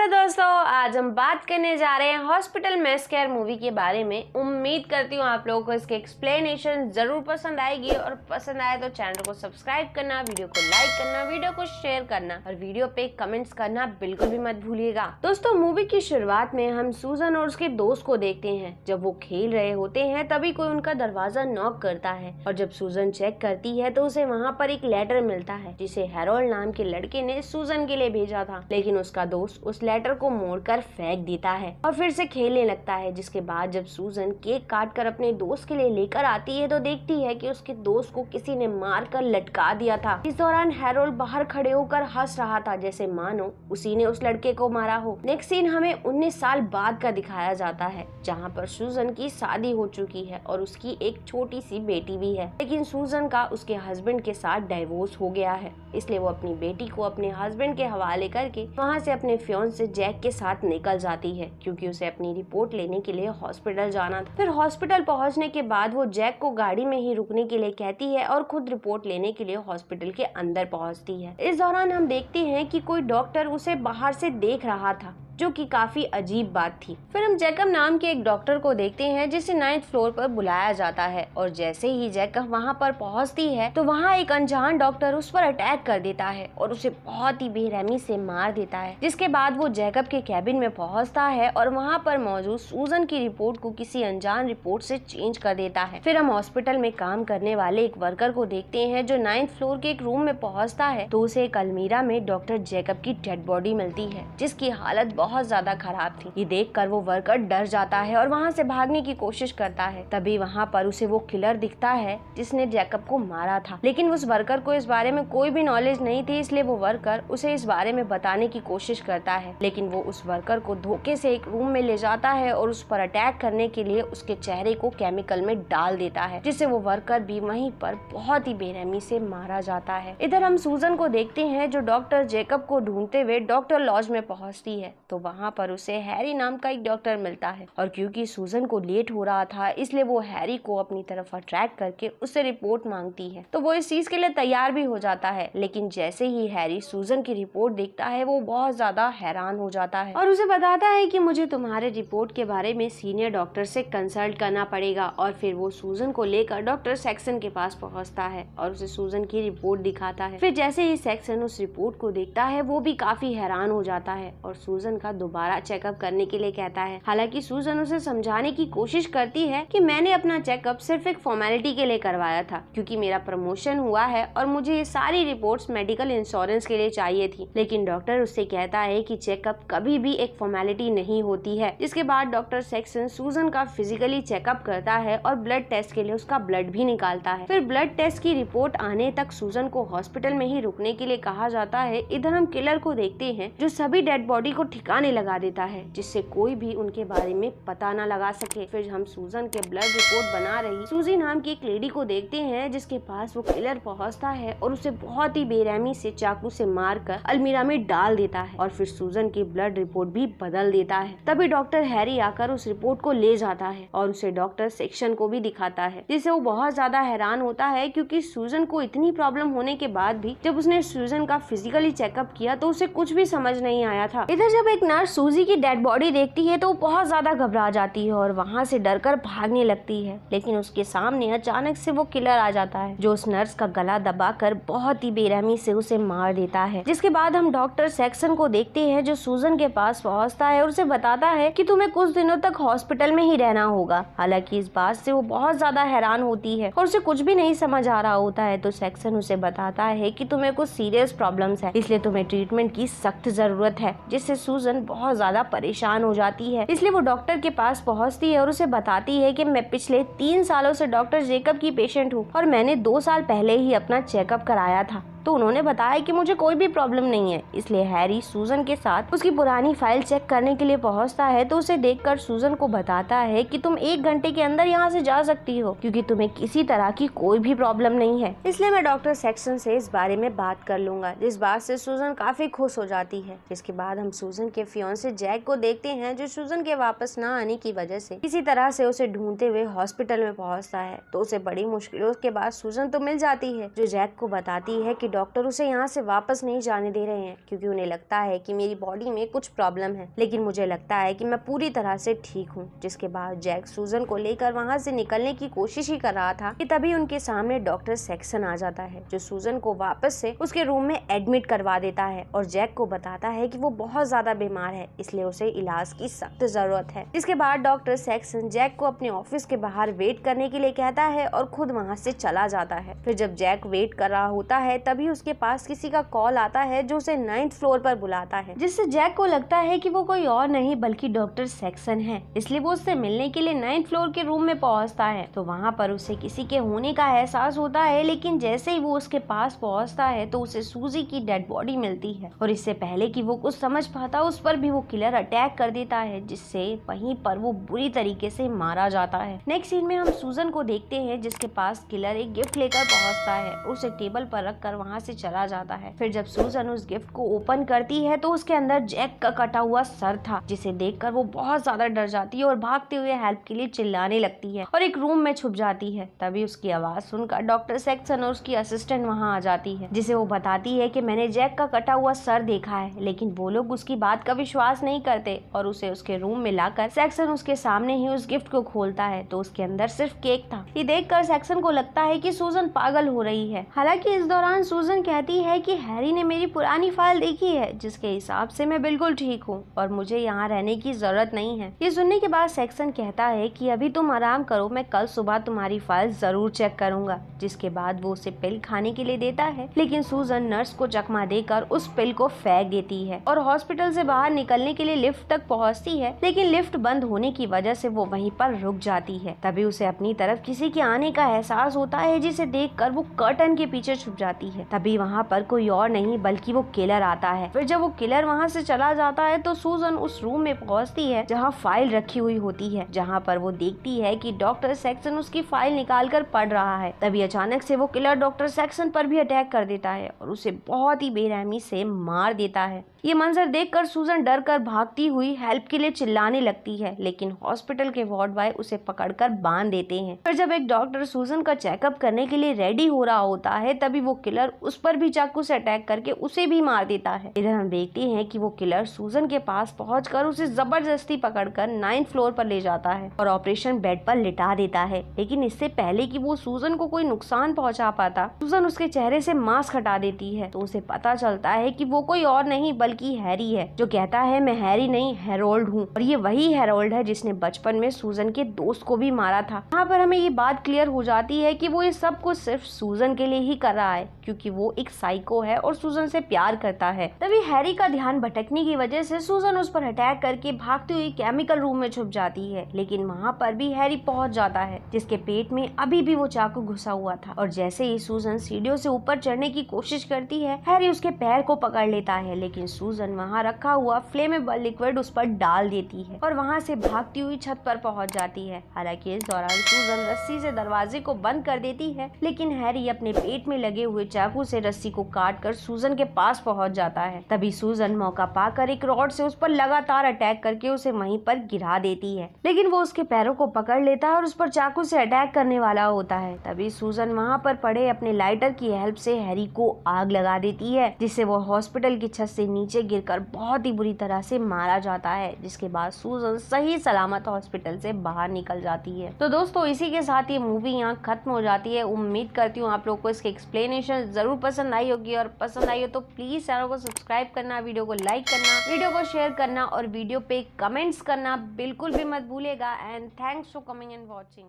नमस्कार दोस्तों, आज हम बात करने जा रहे हैं हॉस्पिटल मेस केयर मूवी के बारे में। उम्मीद करती हूँ आप लोगों को इसके एक्सप्लेनेशन जरूर पसंद आएगी और पसंद आए तो चैनल को सब्सक्राइब करना, वीडियो को लाइक करना, वीडियो को शेयर करना और वीडियो पे कमेंट्स करना बिल्कुल भी मत भूलिएगा। दोस्तों, मूवी की शुरुआत में हम सूजन और उसके दोस्त को देखते हैं। जब वो खेल रहे होते हैं तभी कोई उनका दरवाजा नॉक करता है और जब सूजन चेक करती है तो उसे वहाँ पर एक लेटर मिलता है जिसे हैरोल्ड नाम के लड़के ने सूजन के लिए भेजा था, लेकिन उसका दोस्त उस लेटर को मोड़कर फेंक देता है और फिर से खेलने लगता है। जिसके बाद जब सूजन केक काट कर अपने दोस्त के लिए लेकर आती है तो देखती है कि उसके दोस्त को किसी ने मार कर लटका दिया था। इस दौरान हैरोल्ड बाहर खड़े होकर हंस रहा था जैसे मानो उसी ने उस लड़के को मारा हो। नेक्स्ट सीन हमें 19 साल बाद का दिखाया जाता है जहाँ पर सूजन की शादी हो चुकी है और उसकी एक छोटी सी बेटी भी है, लेकिन सूजन का उसके हस्बैंड के साथ डाइवोर्स हो गया है, इसलिए वो अपनी बेटी को अपने हस्बैंड के हवाले करके वहाँ से अपने फियांसे जैक के साथ निकल जाती है क्योंकि उसे अपनी रिपोर्ट लेने के लिए हॉस्पिटल जाना था। फिर हॉस्पिटल पहुँचने के बाद वो जैक को गाड़ी में ही रुकने के लिए कहती है और खुद रिपोर्ट लेने के लिए हॉस्पिटल के अंदर पहुँचती है। इस दौरान हम देखते हैं कि कोई डॉक्टर उसे बाहर से देख रहा था, जो कि काफी अजीब बात थी। फिर हम जैकब नाम के एक डॉक्टर को देखते हैं जिसे 9th फ्लोर पर बुलाया जाता है और जैसे ही जैकब वहां पर पहुंचती है तो वहां एक अनजान डॉक्टर उस पर अटैक कर देता है और उसे बहुत ही बेरहमी से मार देता है। जिसके बाद वो जैकब के कैबिन में पहुंचता है और वहां पर मौजूद सूजन की रिपोर्ट को किसी अनजान रिपोर्ट से चेंज कर देता है। फिर हम हॉस्पिटल में काम करने वाले एक वर्कर को देखते हैं जो 9th फ्लोर के एक रूम में पहुँचता है तो उसे एक अलमीरा में डॉक्टर जैकब की डेड बॉडी मिलती है जिसकी हालत बहुत ज्यादा खराब थी। ये देखकर वो वर्कर डर जाता है और वहाँ से भागने की कोशिश करता है। तभी वहाँ पर उसे वो किलर दिखता है जिसने जैकब को मारा था, लेकिन उस वर्कर को इस बारे में कोई भी नॉलेज नहीं थी, इसलिए वो वर्कर उसे इस बारे में बताने की कोशिश करता है, लेकिन वो उस वर्कर को धोखे से एक रूम में ले जाता है और उस पर अटैक करने के लिए उसके चेहरे को केमिकल में डाल देता है, जिससे वो वर्कर भी वहीं पर बहुत ही बेरहमी से मारा जाता है। इधर हम सूजन को देखते हैं जो डॉक्टर जैकब को ढूंढते हुए डॉक्टर लॉज में पहुंचती है तो वहाँ पर उसे हैरी नाम का एक डॉक्टर मिलता है और क्योंकि सूजन को लेट हो रहा था इसलिए वो हैरी को अपनी तरफ अट्रैक्ट करके उससे रिपोर्ट मांगती है। तो वो इस चीज के लिए तैयार भी हो जाता है, लेकिन जैसे ही हैरी सूजन की रिपोर्ट देखता है वो बहुत ज्यादा हैरान हो जाता है और उसे बताता है कि मुझे तुम्हारे रिपोर्ट के बारे में सीनियर डॉक्टर से कंसल्ट करना पड़ेगा। और फिर वो सूजन को लेकर डॉक्टर सेक्सन के पास पहुँचता है और उसे सूजन की रिपोर्ट दिखाता है। फिर जैसे ही सेक्सन उस रिपोर्ट को देखता है वो भी काफी हैरान हो जाता है और सूजन का दोबारा चेकअप करने के लिए कहता है। हालांकि सूजन उसे समझाने की कोशिश करती है कि मैंने अपना चेकअप सिर्फ एक फॉर्मेलिटी के लिए करवाया था क्योंकि मेरा प्रमोशन हुआ है और मुझे ये सारी रिपोर्ट्स मेडिकल इंश्योरेंस के लिए चाहिए थी, लेकिन डॉक्टर उससे कहता है कि चेकअप कभी भी एक फॉर्मेलिटी नहीं होती है। इसके बाद डॉक्टर सेक्सन सूजन का फिजिकली चेकअप करता है और ब्लड टेस्ट के लिए उसका ब्लड भी निकालता है। फिर ब्लड टेस्ट की रिपोर्ट आने तक सूजन को हॉस्पिटल में ही रुकने के लिए कहा जाता है। इधर हम किलर को देखते हैं जो सभी डेड बॉडी को ठिकाने लगा देता है जिससे कोई भी उनके बारे में पता न लगा सके। फिर हम सूजन के ब्लड रिपोर्ट बना रही सूजी नाम की एक लेडी को देखते हैं जिसके पास वो किलर पहुंचता है और उसे बहुत ही बेरहमी से चाकू से मारकर अलमीरा में डाल देता है और फिर सूजन की ब्लड रिपोर्ट भी बदल देता है। तभी डॉक्टर हैरी आकर उस रिपोर्ट को ले जाता है और उसे डॉक्टर सेक्शन को भी दिखाता है, जिससे वो बहुत ज्यादा हैरान होता है क्योंकि सूजन को इतनी प्रॉब्लम होने के बाद भी जब उसने सूजन का फिजिकली चेकअप किया तो उसे कुछ भी समझ नहीं आया था। इधर जब एक नर्स सूजी की डेड बॉडी देखती है तो वो बहुत ज्यादा घबरा जाती है और वहाँ से डरकर भागने लगती है, लेकिन उसके सामने अचानक से वो किलर आ जाता है जो उस नर्स का गला दबाकर बहुत ही बेरहमी से उसे मार देता है। जिसके बाद हम डॉक्टर सेक्सन को देखते हैं जो सूजन के पास पहुँचता है और उसे बताता है कि तुम्हें कुछ दिनों तक हॉस्पिटल में ही रहना होगा। हालांकि इस बात से वो बहुत ज्यादा हैरान होती है और उसे कुछ भी नहीं समझ आ रहा होता है तो सेक्सन उसे बताता है कि तुम्हें कुछ सीरियस प्रॉब्लम्स है, इसलिए तुम्हें ट्रीटमेंट की सख्त जरूरत है, जिससे सूजन बहुत ज्यादा परेशान हो जाती है। इसलिए वो डॉक्टर के पास पहुंचती है और उसे बताती है कि मैं पिछले 3 सालों से डॉक्टर जैकब की पेशेंट हूँ और मैंने 2 साल पहले ही अपना चेकअप कराया था। तो उन्होंने बताया कि मुझे कोई भी प्रॉब्लम नहीं है। इसलिए हैरी सूजन के साथ उसकी पुरानी फाइल चेक करने के लिए पहुंचता है तो उसे देखकर सूजन को बताता है कि तुम 1 घंटे के अंदर यहाँ से जा सकती हो क्योंकि तुम्हें किसी तरह की कोई भी प्रॉब्लम नहीं है। इसलिए मैं डॉक्टर सेक्सन से इस बारे में बात कर लूंगा, जिस बात से सूजन काफी खुश हो जाती है। जिसके बाद हम सूजन के फियांसे जैक को देखते हैं जो सूजन के वापस न आने की वजह से किसी तरह से उसे ढूंढते हुए हॉस्पिटल में पहुंचता है। तो उसे बड़ी मुश्किलों के बाद सूजन तो मिल जाती है जो जैक को बताती है कि डॉक्टर उसे यहाँ से वापस नहीं जाने दे रहे हैं क्योंकि उन्हें लगता है कि मेरी बॉडी में कुछ प्रॉब्लम है, लेकिन मुझे लगता है कि मैं पूरी तरह से ठीक हूँ। जिसके बाद जैक सूजन को लेकर वहाँ से निकलने की कोशिश ही कर रहा था कि तभी उनके सामने डॉक्टर सैक्सन आ जाता है, जो सूजन को वापस से उसके रूम में एडमिट करवा देता है और जैक को बताता है कि वो बहुत ज्यादा बीमार है, इसलिए उसे इलाज की सख्त जरूरत है। इसके बाद डॉक्टर सैक्सन जैक को अपने ऑफिस के बाहर वेट करने के लिए कहता है और खुद वहाँ से चला जाता है। फिर जब जैक वेट कर रहा होता है तभी उसके पास किसी का कॉल आता है जो उसे 9th फ्लोर पर बुलाता है, जिससे जैक को लगता है कि वो कोई और नहीं बल्कि डॉक्टर सैक्सन है, इसलिए वो उससे मिलने के लिए 9th फ्लोर के रूम में पहुंचता है। तो वहाँ पर उसे किसी के होने का एहसास होता है, लेकिन जैसे ही वो उसके पास पहुंचता है तो उसे सूजी की डेड बॉडी मिलती है और इससे पहले कि वो कुछ समझ पाता उस पर भी वो किलर अटैक कर देता है, जिससे वहीं पर वो बुरी तरीके से मारा जाता है। नेक्स्ट सीन में हम सूजन को देखते हैं जिसके पास किलर एक गिफ्ट लेकर पहुंचता है, उसे टेबल पर रखकर वहां से चला जाता है। फिर जब सूजन उस गिफ्ट को ओपन करती है तो उसके अंदर जैक का कटा हुआ सर था, जिसे देखकर वो बहुत ज्यादा डर जाती है और भागते हुए हेल्प के लिए चिल्लाने लगती है और एक रूम में छुप जाती है। तभी उसकी आवाज सुनकर डॉक्टर सैक्सन और उसकी असिस्टेंट वहाँ आ जाती है, जिसे वो बताती है कि मैंने जैक का कटा हुआ सर देखा है, लेकिन वो लोग उसकी बात का विश्वास नहीं करते और उसे उसके रूम में लाकर सैक्सन उसके सामने ही उस गिफ्ट को खोलता है तो उसके अंदर सिर्फ केक था। ये देखकर सैक्सन को लगता है कि सूजन पागल हो रही है। हालांकि इस दौरान सूजन कहती है कि हैरी ने मेरी पुरानी फाइल देखी है, जिसके हिसाब से मैं बिल्कुल ठीक हूँ और मुझे यहाँ रहने की जरूरत नहीं है। ये सुनने के बाद सैक्सन कहता है कि अभी तुम आराम करो, मैं कल सुबह तुम्हारी फाइल जरूर चेक करूंगा। जिसके बाद वो उसे पिल खाने के लिए देता है, लेकिन सूजन नर्स को चकमा देकर उस पिल को फेंक देती है और हॉस्पिटल से बाहर निकलने के लिए लिफ्ट तक पहुँचती है, लेकिन लिफ्ट बंद होने की वजह से वो वहीं पर रुक जाती है। तभी उसे अपनी तरफ किसी के आने का एहसास होता है, जिसे देखकर वो कर्टन के पीछे छुप जाती है। तभी वहाँ पर कोई और नहीं बल्कि वो किलर आता है। फिर जब वो किलर वहाँ से चला जाता है तो सूजन उस रूम में पहुँचती है जहाँ फाइल रखी हुई होती है, जहाँ पर वो देखती है कि डॉक्टर सैक्सन उसकी फाइल निकाल कर पढ़ रहा है। तभी अचानक से वो किलर डॉक्टर सैक्सन पर भी अटैक कर देता है और उसे बहुत ही बेरहमी से मार देता है। ये मंजर देखकर सूजन डर कर भागती हुई हेल्प के लिए चिल्लाने लगती है, लेकिन हॉस्पिटल के वार्ड बॉय उसे पकड़कर बांध देते हैं। फिर जब एक डॉक्टर सूजन का चेकअप करने के लिए रेडी हो रहा होता है तभी वो किलर उस पर भी चाकू से अटैक करके उसे भी मार देता है। इधर हम देखते हैं कि वो किलर सूजन के पास पहुंचकर उसे जबरदस्ती पकड़कर 9th फ्लोर पर ले जाता है और ऑपरेशन बेड पर लिटा देता है। लेकिन इससे पहले कि वो सूजन को कोई नुकसान पहुंचा पाता, सूजन उसके चेहरे से मास्क हटा देती है तो उसे पता चलता है कि वो कोई और नहीं बल्कि हैरी है, जो कहता है मैं हैरी नहीं हैरोल्ड हूँ और ये वही हैरोल्ड है जिसने बचपन में सूजन के दोस्त को भी मारा था। यहाँ पर हमें ये बात क्लियर हो जाती है कि वो ये सब कुछ सिर्फ सूजन के लिए ही कर रहा है, क्योंकि वो एक साइको है और सूजन से प्यार करता है। तभी हैरी का ध्यान भटकने की वजह से सूजन उस पर अटैक करके भागती हुई केमिकल रूम में छुप जाती है, लेकिन वहाँ पर भी हैरी पहुँच जाता है, जिसके पेट में अभी भी वो चाकू घुसा हुआ था और जैसे ही सूजन सीढ़ियों से ऊपर चढ़ने की कोशिश करती है, हैरी उसके पैर को पकड़ लेता है, लेकिन सूजन वहाँ रखा हुआ फ्लेमेबल लिक्विड उस पर डाल देती है और वहाँ से भागती हुई छत पर पहुँच जाती है। हालांकि इस दौरान सूजन रस्सी से दरवाजे को बंद कर देती है, लेकिन हैरी अपने पेट में लगे हुए चाकू से रस्सी को काटकर सूजन के पास पहुँच जाता है। तभी सूजन मौका पाकर एक रॉड से उस पर लगातार अटैक करके उसे वहीं पर गिरा देती है, लेकिन वो उसके पैरों को पकड़ लेता है और उस पर चाकू से अटैक करने वाला होता है। तभी सूजन वहाँ पर पड़े अपने लाइटर की हेल्प से हैरी को आग लगा देती है, जिससे वो हॉस्पिटल की छत से नीचे गिरकर बहुत ही बुरी तरह से मारा जाता है, जिसके बाद सूजन सही सलामत हॉस्पिटल से बाहर निकल जाती है। तो दोस्तों इसी के साथ ये मूवी यहाँ खत्म हो जाती है। उम्मीद करती हूँ आप लोगों को इसकी एक्सप्लेनेशन जरूर पसंद आई होगी और पसंद आई हो तो प्लीज चैनल को सब्सक्राइब करना, वीडियो को लाइक करना, वीडियो को शेयर करना और वीडियो पे कमेंट्स करना बिल्कुल भी मत भूलेगा। And thanks for coming and watching.